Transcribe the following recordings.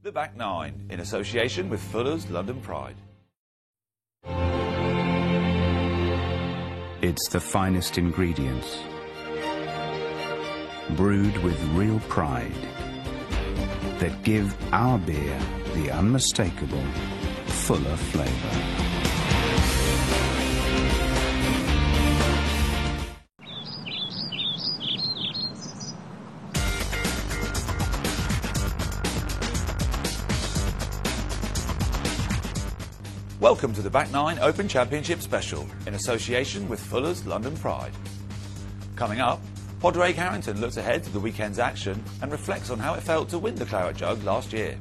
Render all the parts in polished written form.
The Back Nine, in association with Fuller's London Pride. It's the finest ingredients, brewed with real pride, that give our beer the unmistakable Fuller flavour. Welcome to the Back Nine Open Championship Special, in association with Fuller's London Pride. Coming up, Padraig Harrington looks ahead to the weekend's action and reflects on how it felt to win the Claret Jug last year.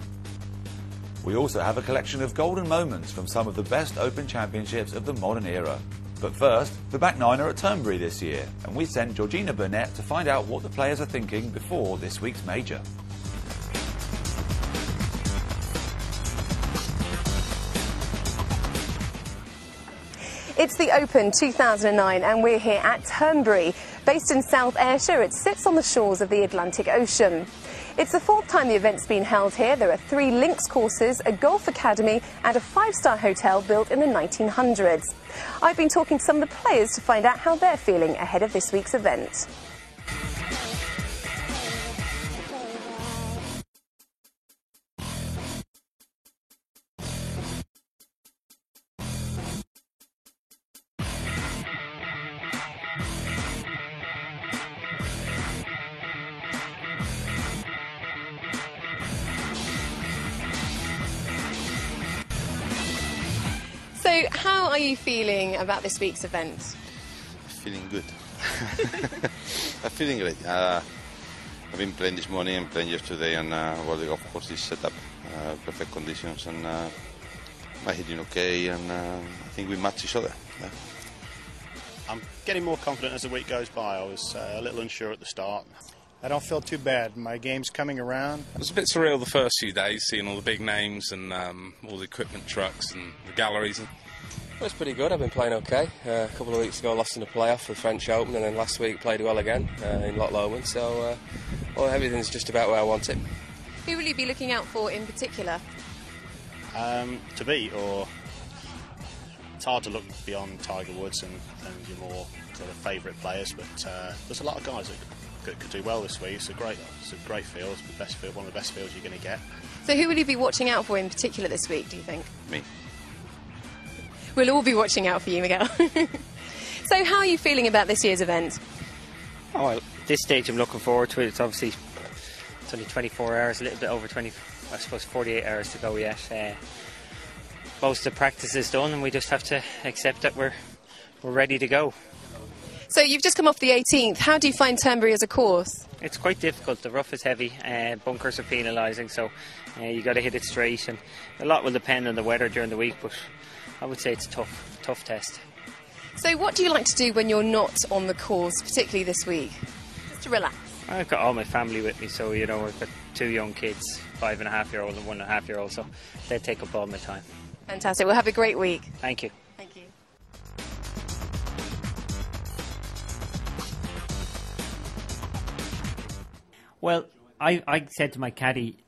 We also have a collection of golden moments from some of the best Open Championships of the modern era. But first, the Back Nine are at Turnberry this year, and we sent Georgina Burnett to find out what the players are thinking before this week's major. It's the Open 2009 and we're here at Turnberry. Based in South Ayrshire, it sits on the shores of the Atlantic Ocean. It's the fourth time the event's been held here. There are 3 links courses, a golf academy and a 5-star hotel built in the 1900s. I've been talking to some of the players to find out how they're feeling ahead of this week's event. So, how are you feeling about this week's event? Feeling good. I'm feeling great. I've been playing this morning and playing yesterday, and well, the golf course is set up, perfect conditions, and I'm hitting okay, and I think we match each other. Yeah. I'm getting more confident as the week goes by. I was a little unsure at the start. I don't feel too bad. My game's coming around. It was a bit surreal the first few days, seeing all the big names and all the equipment trucks and the galleries. Well, it's pretty good. I've been playing okay. A couple of weeks ago, lost in the playoff for the French Open, and then last week played well again in Loch Lomond. So, well, everything's just about where I want it. Who will you be looking out for in particular? To beat, or it's hard to look beyond Tiger Woods and your more sort of favourite players, but there's a lot of guys that could do well this week. It's a great field. It's the best field, one of the best fields you're going to get. So, who will you be watching out for in particular this week, do you think? Me. We'll all be watching out for you, Miguel. So, how are you feeling about this year's event? Oh, well, this stage I'm looking forward to it. It's obviously it's only 24 hours, a little bit over 20, I suppose 48 hours to go yet. Most of the practice is done, and we just have to accept that we're ready to go. So, you've just come off the 18th. How do you find Turnberry as a course? It's quite difficult. The rough is heavy, bunkers are penalising, so you got to hit it straight, and a lot will depend on the weather during the week, but I would say it's a tough test. So what do you like to do when you're not on the course, particularly this week? Just to relax? I've got all my family with me, so, you know, I've got 2 young kids, 5.5-year-old and 1.5-year-old, so they take up all my time. Fantastic. Well, have a great week. Thank you. Thank you. Well, I said to my caddy,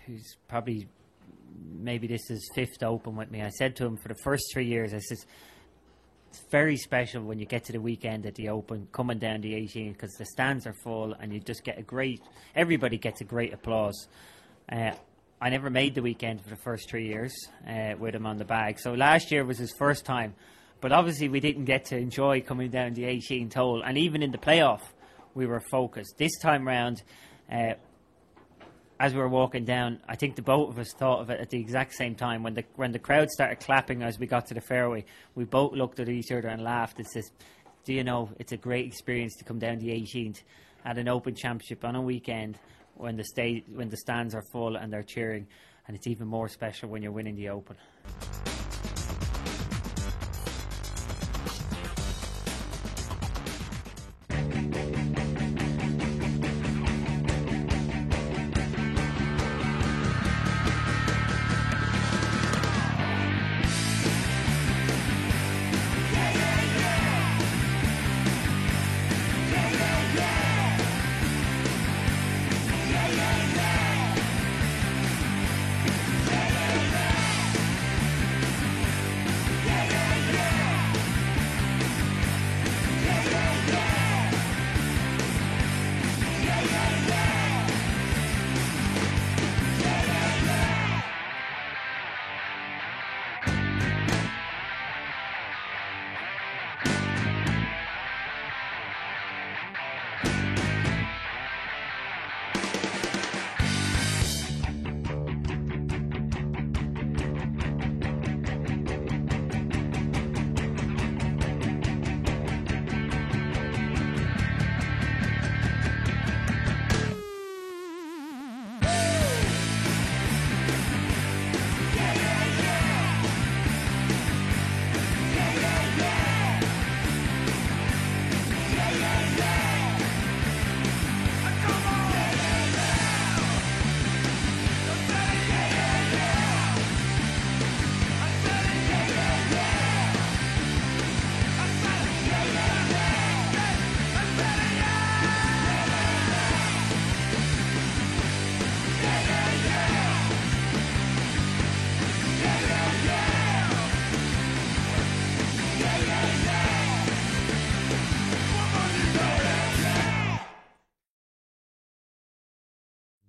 who's probably, maybe this is 5th Open with me, I said to him for the first 3 years, I said, it's very special when you get to the weekend at the Open, coming down the 18th, because the stands are full and you just get everybody gets a great applause. I never made the weekend for the first 3 years with him on the bag, so last year was his first time, but obviously we didn't get to enjoy coming down the 18th hole, and even in the playoff we were focused. This time round, as we were walking down, I think the both of us thought of it at the exact same time. When the crowd started clapping as we got to the fairway, we both looked at each other and laughed. It says, do you know, it's a great experience to come down the 18th at an Open Championship on a weekend when the stands are full and they're cheering, and it's even more special when you're winning the Open.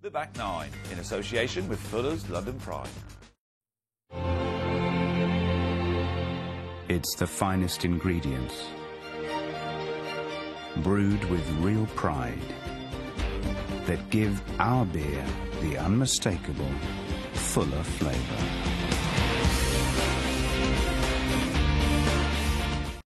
The Back Nine, in association with Fuller's London Pride. It's the finest ingredients, brewed with real pride, that give our beer the unmistakable Fuller flavour.